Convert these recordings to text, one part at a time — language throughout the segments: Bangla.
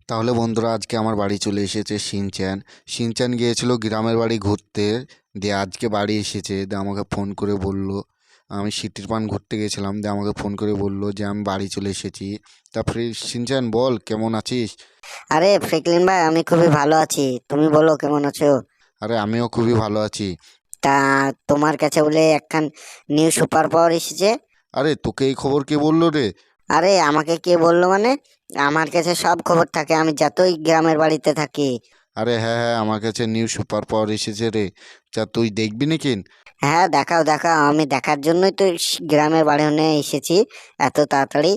তাহলে বন্ধুরা আজকে আমার বাড়ি চলে এসেছে শিনচ্যান। শিনচ্যান গিয়েছিল গ্রামের বাড়ি ঘুরতে, দিয়ে আজকে বাড়ি এসেছে। দিয়ে আমাকে ফোন করে বলল, আমি সিটির পান ঘুরতে গেছিলাম, দিয়ে আমাকে ফোন করে বলল যে আমি বাড়ি চলে এসেছি। তারপরে শিনচ্যান বল কেমন আছিস? আরে ফ্রেকলিন ভাই, আমি খুবই ভালো আছি। তুমি বলো কেমন আছো? আরে আমিও খুবই ভালো আছি। তা তোমার কাছে বলে একখান নিউ সুপার পাওয়ার এসেছে। আরে তোকে এই খবর কে বললো রে? আরে আমাকে কে বললো মানে? আমার কাছে সব খবর থাকে, আমি যতই গ্রামের বাড়িতে থাকি। আরে হ্যাঁ হ্যাঁ, আমার কাছে নিউ সুপার পাওয়ার এসেছে রে। যা তুই দেখবি নাকি? হ্যাঁ, দেখাও দেখাও, আমি দেখার জন্যই তো গ্রামের বাড়ি নিয়ে এসেছি এত তাড়াতাড়ি।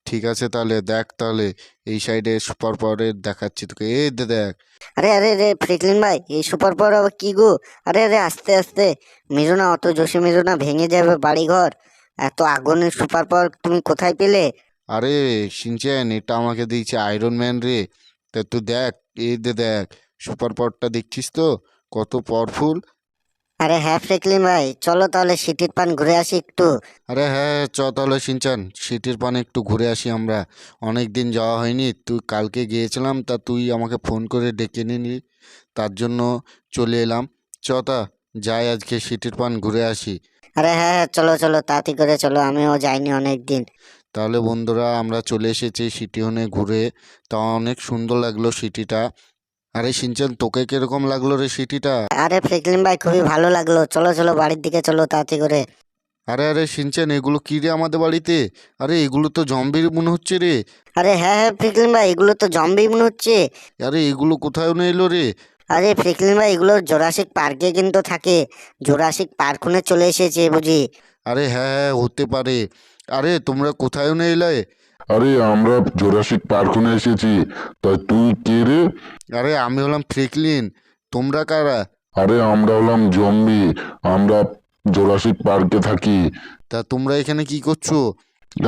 ঠিক আছে তাহলে দেখ, তাহলে এই সাইডে সুপার পাওয়ারের দেখাচ্ছি তোকে, এই দেখ। আরে আরে রে ফ্রেকলিন ভাই, এই সুপার পাওয়ার আবার কি গো? আরে আরে আস্তে আস্তে, মেরো না, অত জোশে মেরো না, ভেঙে যাবে বাড়িঘর। এত আগুনের সুপার পাওয়ার তুমি কোথায় পেলে? আরে শিনচ্যান, এটা আমাকে দিয়েছে আয়রন ম্যান রে। তা তুই দেখ, এই দেখ, সুপার পাওয়ারটা দেখছিস তো কত পাওয়ারফুল। আরে হ্যাঁ ফ্রেকলিন ভাই, চলো তাহলে সিটির পান ঘুরে আসি একটু। আরে হ্যাঁ হ্যাঁ, চ তাহলে শিনচ্যান, সিটির পানে একটু ঘুরে আসি আমরা। অনেক দিন যাওয়া হয়নি, তুই কালকে গিয়েছিলাম, তা তুই আমাকে ফোন করে ডেকে নিলি, তার জন্য চলে এলাম। চ তা যাই, আজকে সিটির পান ঘুরে আসি। আরে হ্যাঁ হ্যাঁ, চলো চলো তাড়াতাড়ি করে চলো, আমিও যাইনি অনেক দিন। তাহলে বন্ধুরা আমরা চলে এসেছি সিটি হনে ঘুরে। তা অনেক সুন্দর লাগলো সিটিটা। আরে শিনচ্যান, তোকে কিরকম লাগলো রে সিটিটা? আরে ফ্রেকলিন ভাই, খুবই ভালো লাগলো, চলো চলো বাড়ির দিকে চলো তাড়াতাড়ি করে। আরে আরে শিনচ্যান, এগুলো কি রে আমাদের বাড়িতে? আরে এগুলো তো জম্বির মনে হচ্ছে রে। আরে হ্যাঁ হ্যাঁ ফ্রেকলিন ভাই, এগুলো তো জম্বি মনে হচ্ছে। আরে এগুলো কোথায় না এলো রে? আরে ফ্রেকলিন ভাই, এগুলো জোরাসিক পার্কে কিন্তু থাকে। জোরাসিক পার্ক চলে এসেছে বুঝি। আরে হ্যাঁ হ্যাঁ, হতে পারে। আরে তোমরা কোথায় না এলে? আরে আমরা জোরাসিক পার্কে এসেছি। তা তুই কে রে? আরে আমি হলাম ফ্রেকলিন, তোমরা কারা? আরে আমরা হলাম জম্বি। আমরা জোরাসিক পার্কে থাকি। তা তোমরা এখানে কি করছো?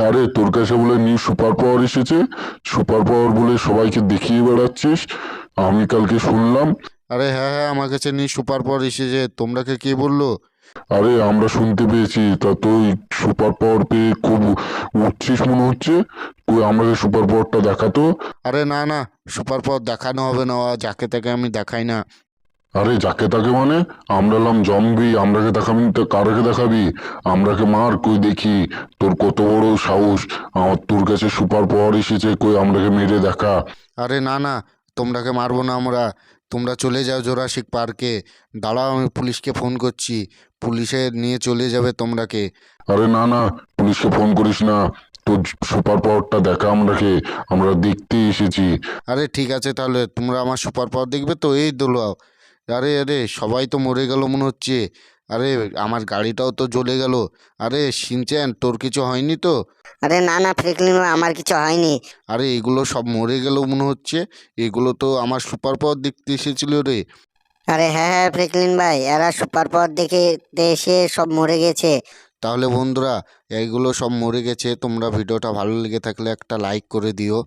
আরে তোর কাছে বলে নিউ সুপার পাওয়ার এসেছে। সুপার পাওয়ার বলে সবাইকে দেখিয়ে বেড়াচ্ছিস। আমি কালকে শুনলাম। আরে হ্যাঁ হ্যাঁ, আমার কাছে নিয়ে সুপার পাওয়ার এসেছে, তোমরাকে কে বললো? আরে আমরা শুনতে পেয়েছি। তা তুই সুপার পাওয়ার পেয়ে খুব উঠছিস মনে হচ্ছে। কই আমাকে সুপার পাওয়ারটা দেখাতো। আরে না না, সুপার পাওয়ার দেখানো হবে না, যাকে তাকে আমি দেখাই না। আরে যাকে তাকে মানে? আমরা হলাম জম্বি, আমরাকে দেখাবি তো কারাকে দেখাবি? আমরাকে মার, কই দেখি তোর কত বড় সাহস। আমার তোর কাছে সুপার পাওয়ার এসেছে, কই আমরাকে মেরে দেখা। আরে না না, তোমরাকে মারবো না আমরা। তোমরা চলে যাও জোরাসিক পার্কে। দাঁড়াও, আমি পুলিশকে ফোন করছি, পুলিশে নিয়ে চলে যাবে তোমরাকে। আরে না না, পুলিশকে ফোন করিস না। তোর সুপার পাওয়ারটা দেখা আমরাকে, আমরা দেখতে এসেছি। আরে ঠিক আছে, তাহলে তোমরা আমার সুপার পাওয়ার দেখবে তো, এই দোলাও। আরে আরে, সবাই তো মরে গেল মনে হচ্ছে। আরে আমার গাড়িটাও তো জ্বলে গেল। আরে শিনচ্যান, তোর কিছু হয়নি তো? আরে না না ফ্রেকলিন ভাই, আমার কিছু হয়নি। আরে এগুলো সব মরে গেল মনে হচ্ছে। এগুলো তো আমার সুপার পাওয়ার দেখতে এসেছিল রে। আরে হ্যাঁ হ্যাঁ ফ্রেকলিন ভাই, এরা সুপার পাওয়ার দেখে এসে সব মরে গেছে। তাহলে বন্ধুরা, এইগুলো সব মরে গেছে। তোমরা ভিডিওটা ভালো লেগে থাকলে একটা লাইক করে দিও।